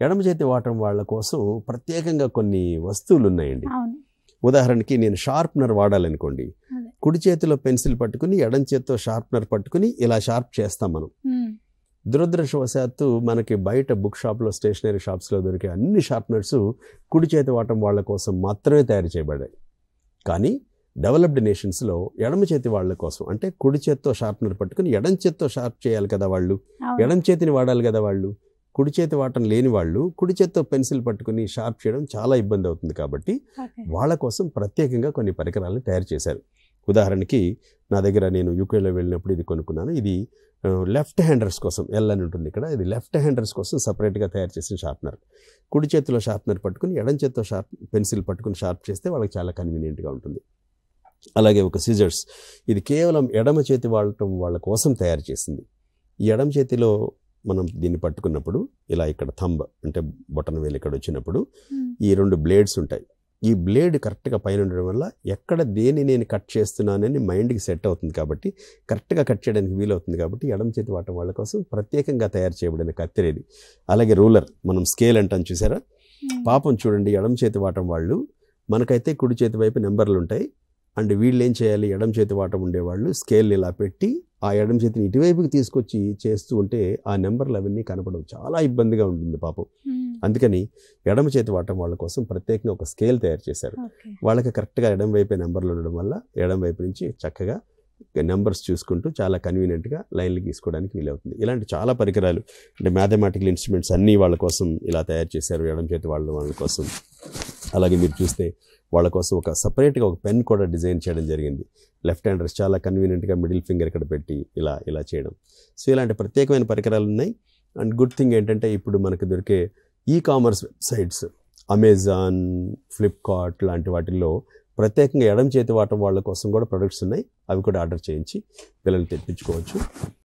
ఎడమ చేతి వాటం వాళ్ళ కోసం ప్రత్యేకంగా కొన్ని వస్తువులు ఉన్నాయండి. ఉదాహరణకి నేను షార్ప్నర్ వాడాలనుకోండి, కుడి చేతిలో పెన్సిల్ పట్టుకుని ఎడం చేతితో షార్ప్నర్ పట్టుకుని ఇలా షార్ప్ చేస్తాం మనం. దురదృష్టవశాత్తు మనకి బయట బుక్ షాప్లో, స్టేషనరీ షాప్స్లో దొరికే అన్ని షార్ప్నర్స్ కుడి చేతి వాటం వాళ్ళ కోసం మాత్రమే తయారు చేయబడ్డాయి. కానీ డెవలప్డ్ నేషన్స్లో ఎడమ చేతి వాళ్ళ కోసం, అంటే కుడి చేతితో షార్ప్నర్ పట్టుకుని ఎడం చేతితో షార్ప్ చేయాలి కదా వాళ్ళు, ఎడం చేతిని వాడాలి కదా వాళ్ళు. కుడి చేతి వాటం లేని వాళ్ళు కుడి చేతితో పెన్సిల్ పట్టుకుని షార్ప్ చేయడం చాలా ఇబ్బంది అవుతుంది. కాబట్టి వాళ్ళ కోసం ప్రత్యేకంగా కొన్ని పరికరాలను తయారు చేశారు. ఉదాహరణకి నా దగ్గర నేను యూకేలో వెళ్ళినప్పుడు ఇది కొనుక్కున్నాను. ఇది లెఫ్ట్ హ్యాండర్స్ కోసం ఎల్ అని ఉంటుంది ఇక్కడ. ఇది లెఫ్ట్ హ్యాండర్స్ కోసం సపరేట్గా తయారు చేసిన షార్ప్నర్. కుడి చేతిలో షార్ప్నర్ పట్టుకుని ఎడం చేతితో పెన్సిల్ పట్టుకుని షార్ప్ చేస్తే వాళ్ళకి చాలా కన్వీనియంట్గా ఉంటుంది. అలాగే ఒక సిజర్స్, ఇది కేవలం ఎడమ చేతి వాడటం వాళ్ళ కోసం తయారు చేసింది. ఈ ఎడమ చేతిలో మనం దీన్ని పట్టుకున్నప్పుడు ఇలా ఇక్కడ థంబ్ అంటే బొటన వేలు ఇక్కడ వచ్చినప్పుడు ఈ 2 బ్లేడ్స్ ఉంటాయి. ఈ బ్లేడ్ కరెక్ట్గా పైన ఉండడం వల్ల ఎక్కడ దేన్ని నేను కట్ చేస్తున్నానని మైండ్కి సెట్ అవుతుంది. కాబట్టి కరెక్ట్గా కట్ చేయడానికి వీలవుతుంది. కాబట్టి ఎడమ చేతి వాటం వాళ్ళ కోసం ప్రత్యేకంగా తయారు చేయబడిన కత్తెరేది. అలాగే రూలర్, మనం స్కేల్ అంటాం చూసారా, పాపం చూడండి ఎడమ చేతి వాటం వాళ్ళు, మనకైతే కుడి చేతి వైపు నెంబర్లు ఉంటాయి. అండ్ వీళ్ళు ఏం చేయాలి, ఎడమ చేతి వాటం ఉండేవాళ్ళు స్కేల్ని ఇలా పెట్టి ఆ ఎడమ చేతిని ఇటువైపుకి తీసుకొచ్చి చేస్తూ ఉంటే ఆ నెంబర్లు అవన్నీ కనపడవు, చాలా ఇబ్బందిగా ఉంటుంది పాపం. అందుకని ఎడమ చేతి వాటం వాళ్ళ కోసం ప్రత్యేకంగా ఒక స్కేల్ తయారు చేశారు. వాళ్ళకి కరెక్ట్గా ఎడమ వైపే నెంబర్లు ఉండడం వల్ల ఎడమ వైపు నుంచి చక్కగా నెంబర్స్ చూసుకుంటూ చాలా కన్వీనియంట్గా లైన్లు గీసుకోవడానికి వీలవుతుంది. ఇలాంటి చాలా పరికరాలు అంటే మ్యాథమెటికల్ ఇన్స్ట్రుమెంట్స్ అన్నీ వాళ్ళ కోసం ఇలా తయారు చేశారు, ఎడమ చేతి వాళ్ళ కోసం. అలాగే మీరు చూస్తే వాళ్ళ కోసం ఒక సపరేట్గా ఒక పెన్ కూడా డిజైన్ చేయడం జరిగింది. లెఫ్ట్ హ్యాండర్స్ చాలా కన్వీనియంట్గా మిడిల్ ఫింగర్ ఇక్కడ పెట్టి ఇలా చేయడం. సో ఇలాంటి ప్రత్యేకమైన పరికరాలు ఉన్నాయి. అండ్ గుడ్ థింగ్ ఏంటంటే ఇప్పుడు మనకు దొరికే ఈ-కామర్స్ వెబ్సైట్స్, అమెజాన్, ఫ్లిప్కార్ట్ లాంటి వాటిల్లో ప్రత్యేకంగా ఎడమ చేతి వాటం వాళ్ళ కోసం కూడా ప్రొడక్ట్స్ ఉన్నాయి. అవి కూడా ఆర్డర్ చేయించి పిల్లలు తెప్పించుకోవచ్చు.